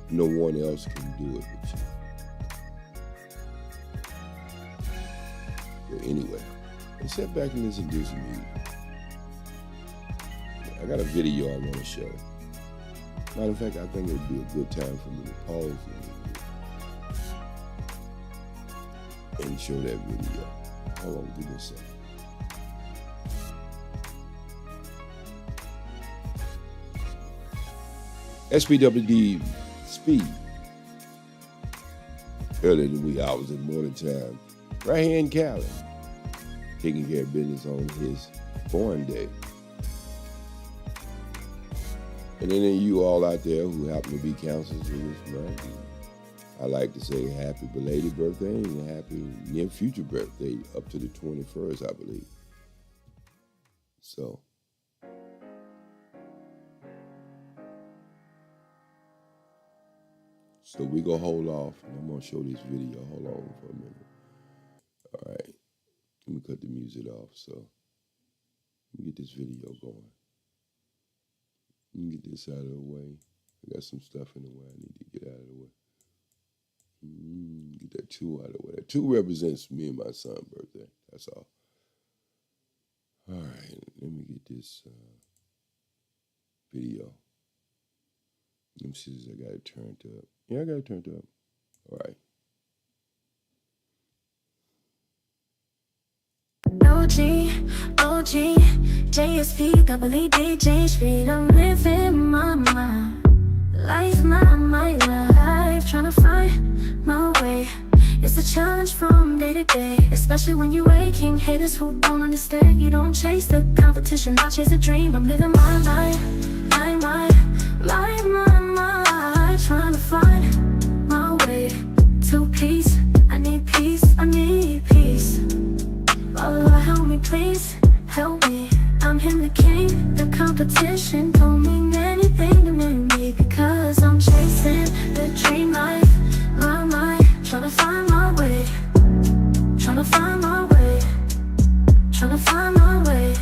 no one else can do it but you. But anyway, let's sit back and listen to some music. I got a video I want to show. Matter of fact, I think it would be a good time for me to pause and show that video. Hold on, give me a second. SPWD Speed. Early in the wee hours in the morning time, right here in Cali, taking care of business on his born day. And then you all out there who happen to be counselors in this month, I like to say happy belated birthday and happy near future birthday up to the 21st, I believe. So we gonna hold off and I'm gonna show this video. Hold on for a minute. All right, let me cut the music off. So let me get this video going. Let me get this out of the way. I got some stuff in the way I need to get out of the way. Get that 2 out of the way. That 2 represents me and my son's birthday. That's all. All right, let me get this video. Let me see if I got it turned up. Yeah, I got it turned up. All right. OGJAYSPEED, OGJAYSPEED, I'm living my life, my life, trying to find my way. It's a challenge from day to day, especially when you're waking. Haters who don't understand, you don't chase the competition, I chase a dream. I'm living my life, trying to find my way to peace. I need peace, I need peace. Allah, help me, please, help me. I'm him, the king, the competition don't mean anything to me, because I'm chasing the dream life, my mind, trying to find my way, trying to find my way, trying to find my way.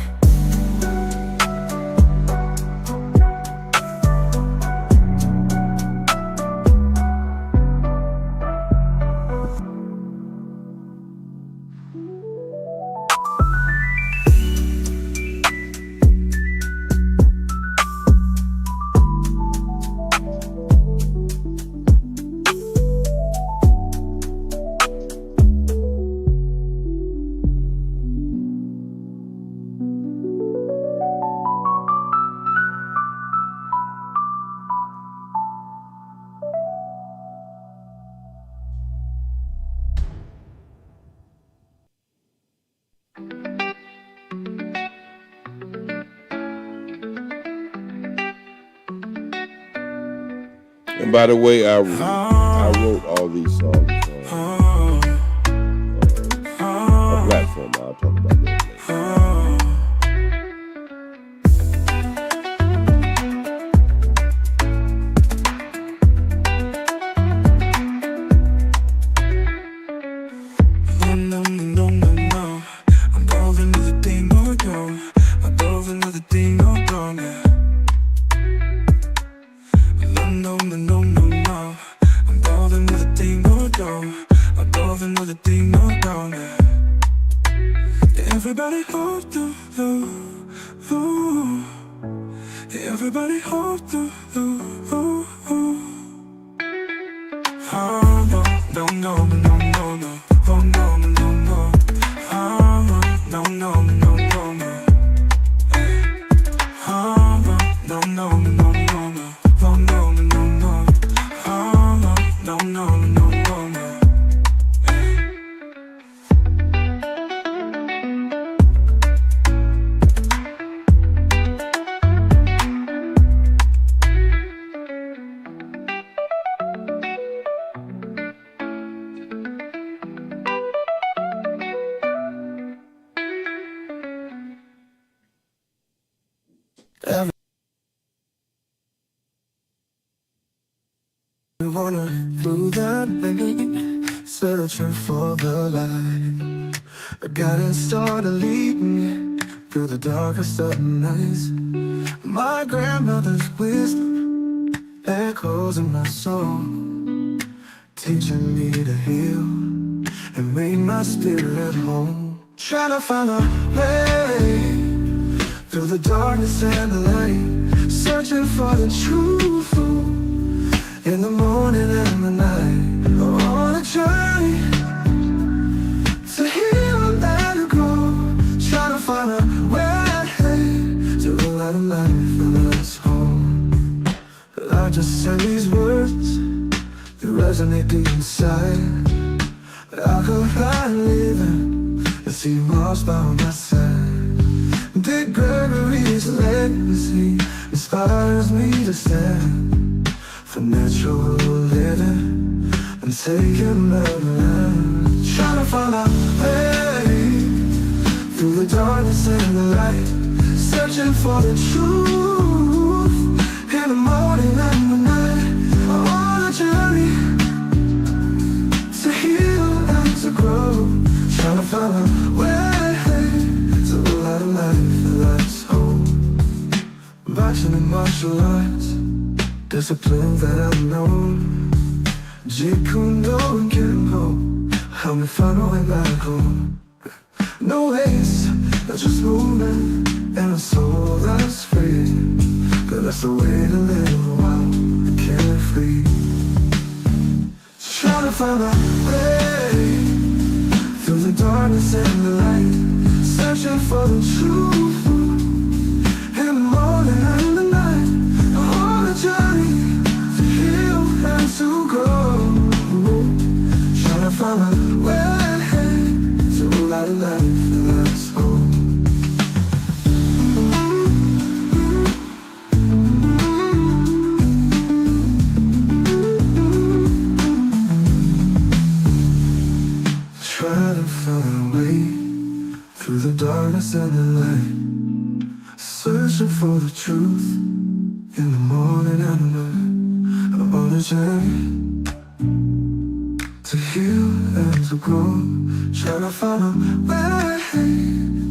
And by the way, I wrote all these songs on a platform. I'll talk about that later. No. I'm going to the thing, no, I'm going to the thing, no, no. I'm going to the thing, no, I'm going to the thing, no, everybody hold the everybody hold the Wanna do that thing, searching for the light. A guidance started leading me through the darkest of nights. My grandmother's wisdom echoes in my soul, teaching me to heal and made my spirit whole. Trying to find a way through the darkness and the light, searching for the truth in the morning and the night. On a journey to heal and to grow, trying to find a way to the light of life and us home. I just say these words, they resonate deep inside. I could find living and see Mars by my side. Dick Gregory's legacy inspires me to stand for natural living and taking love around. Trying to find a way through the darkness and the light, searching for the truth in the morning and the night. On a journey to heal and to grow, trying to find a way to the light of life that lights home. Boxing and martial arts, discipline that I've known. Jeet Kune Do and Kimbo help me find my way back home. No haste, that's just movement and a soul that's free. But that's the way to live a while carefree. Trying to find a way through the darkness and the light, searching for the truth in the morning and the night. On a journey to heal and to grow, trying to find a way to a light of life and that's home. Try to find a way through the darkness and the light, searching for the truth in the morning and the night. On a journey to heal and to grow, trying to find a way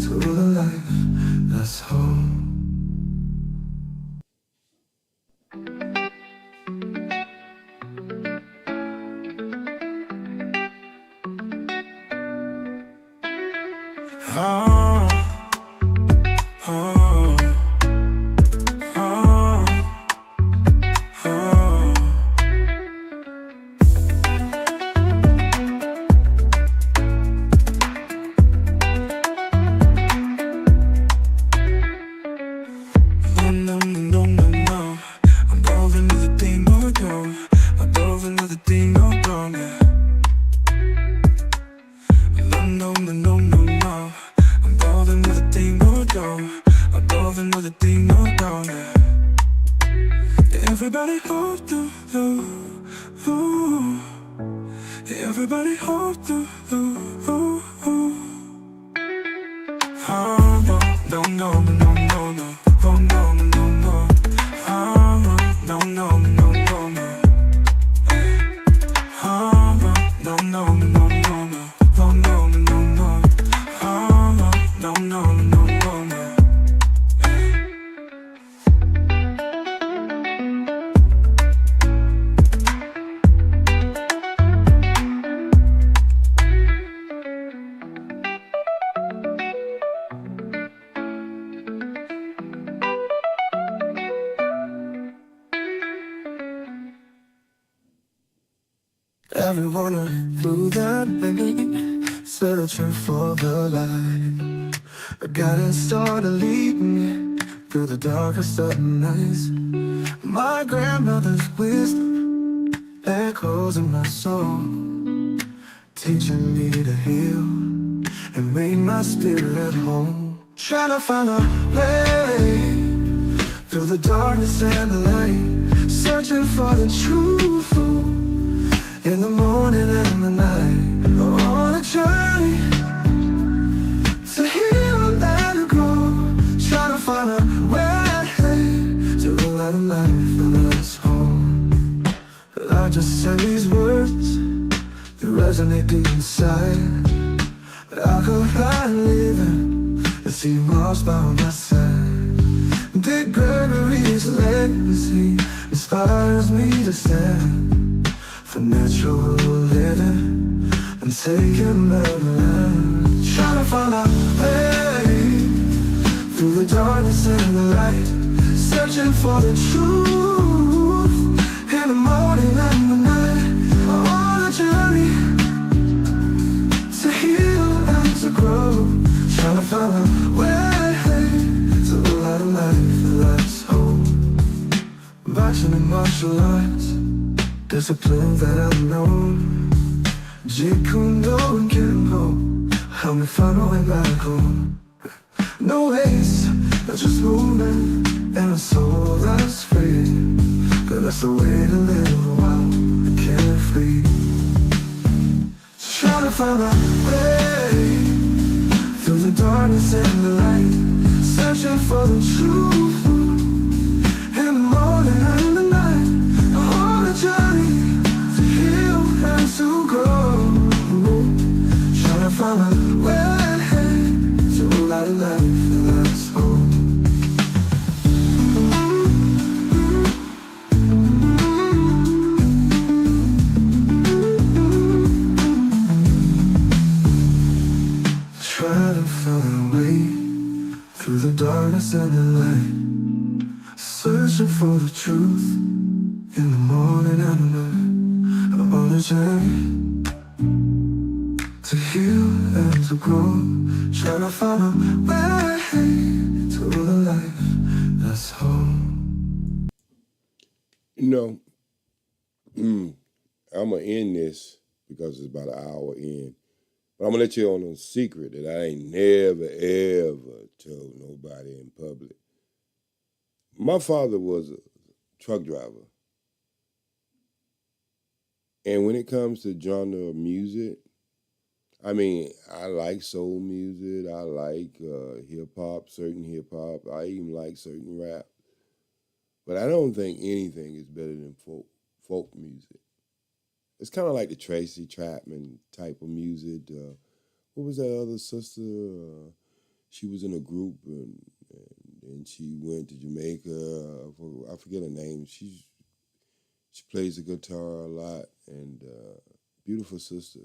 to the life that's home. Everybody hold the everybody hold the no, no, no, no, no, no, oh, no, no, no, no, no, no, no, no, no, no, no, no, no, no, oh, no, no, no, no, no, no, no. Everyone through that lane, searching for the light. A guidance started leading me through the darkest of nights. My grandmother's wisdom echoes in my soul, teaching me to heal and made my spirit whole. Trying to find a way through the darkness and the light, searching for the truth in the morning and the night. On a journey to heal and to grow, trying to find a way to the light of life and us home. I just say these words, they resonate deep inside. I could fly living and see Mars by my side. Dick Gregory's legacy inspires me to stand for natural living and taking back the land. Trying to find our way through the darkness and the light, searching for the truth in the morning and the night. On a journey to heal and to grow, trying to find a way to the light of life, the life's hope. Boxing and martial arts, discipline that I've known. Jeet Kune Do and Kenpo help me find my way back home. No haste, just movement and a soul that's free. But that's the way to live while I can't flee. Trying to find my way through the darkness and the light, searching for the truth in the morning and the night. On a journey to heal and to grow, trying to find my way to a light of life and that's hope. Try to find a way through the darkness and the light, searching for the truth in the morning and the night. On a journey to heal and to grow, trying to find a way to the life that's home. You know, I'm going to end this because it's about an hour in. But I'm going to let you on a secret that I ain't never, ever told nobody in public. My father was a truck driver. And when it comes to genre of music, I mean, I like soul music. I like hip-hop, certain hip-hop. I even like certain rap. But I don't think anything is better than folk music. It's kind of like the Tracy Chapman type of music. What was that other sister? She was in a group and she went to Jamaica. I forget her name. She plays the guitar a lot and beautiful sister.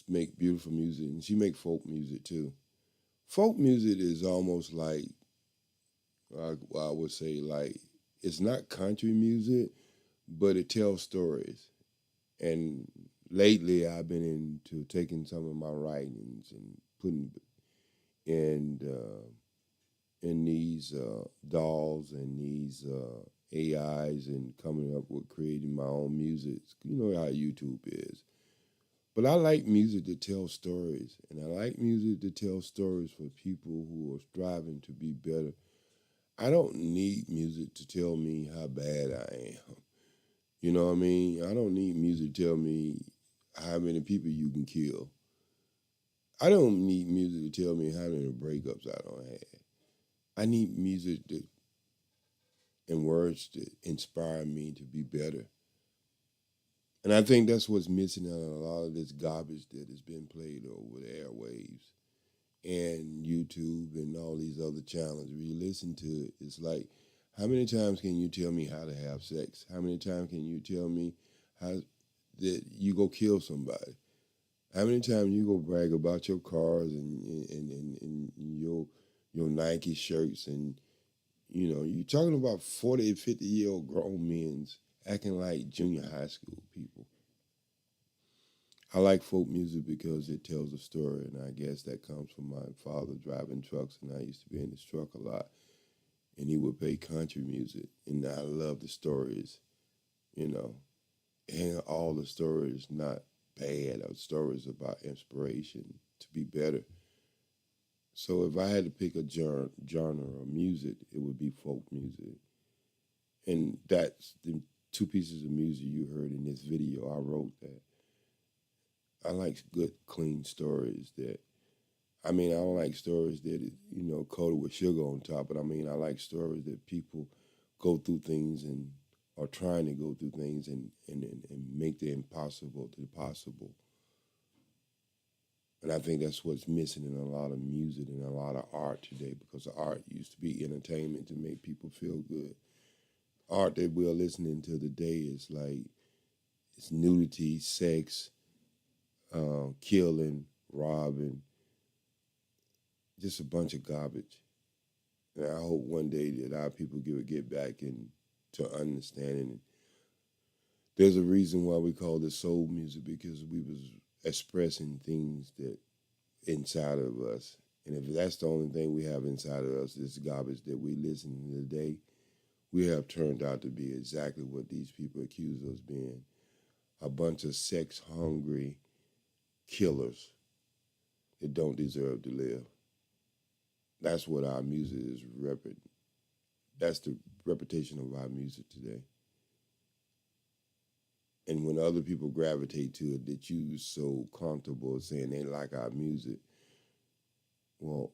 Make beautiful music and she make folk music too. Folk music is almost like I would say like it's not country music, but it tells stories. And lately I've been into taking some of my writings and putting in these dolls and these AIs and coming up with creating my own music. You know how YouTube is. But I like music that tells stories, and I like music that tells stories for people who are striving to be better. I don't need music to tell me how bad I am. You know what I mean? I don't need music to tell me how many people you can kill. I don't need music to tell me how many breakups I don't have. I need music and words that inspire me to be better. And I think that's what's missing out of a lot of this garbage that has been played over the airwaves and YouTube and all these other channels. When you listen to it, it's like, how many times can you tell me how to have sex? How many times can you tell me how that you go kill somebody? How many times you go brag about your cars and your Nike shirts and, you know, you're talking about 40 and 50-year-old grown men acting like junior high school people. I like folk music because it tells a story, and I guess that comes from my father driving trucks, and I used to be in his truck a lot, and he would play country music, and I love the stories, you know, and all the stories not bad, or stories about inspiration to be better. So if I had to pick a genre of music, it would be folk music. And that's the two pieces of music you heard in this video. I wrote that. I like good, clean stories that, I mean, I don't like stories that, you know, coated with sugar on top, but I mean, I like stories that people go through things and are trying to go through things and make the impossible to the possible. And I think that's what's missing in a lot of music and a lot of art today, because art used to be entertainment to make people feel good. Art that we're listening to today is like, it's nudity, sex, killing, robbing, just a bunch of garbage. And I hope one day that our people get back into understanding. There's a reason why we call this soul music, because we was expressing things that inside of us. And if that's the only thing we have inside of us, this garbage that we listen to today, we have turned out to be exactly what these people accuse us being. A bunch of sex-hungry killers that don't deserve to live. That's what our music is that's the reputation of our music today. And when other people gravitate to it, that you so comfortable saying they like our music, well,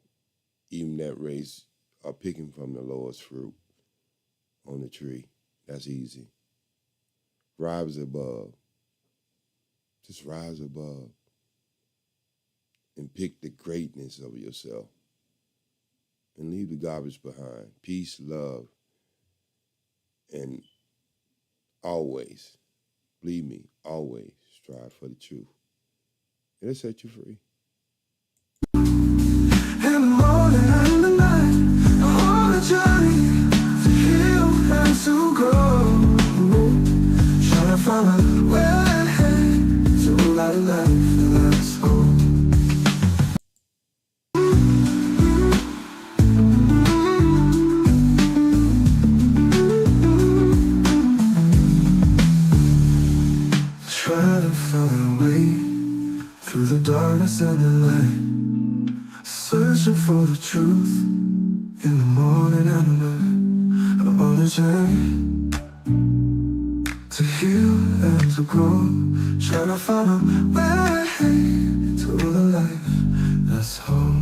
even that race are picking from the lowest fruit on the tree. That's easy. Rise above. Just rise above and pick the greatness of yourself and leave the garbage behind. Peace, love, and always, believe me, always strive for the truth. It'll set you free. In the morning and in the night, on a journey to heal and to grow. Trying to find a way to a lot of life, let's go. Trying to find a way through the darkness and the light, searching for the truth in the morning and the night. On a journey to heal and to grow, trying to find a way to the life that's home.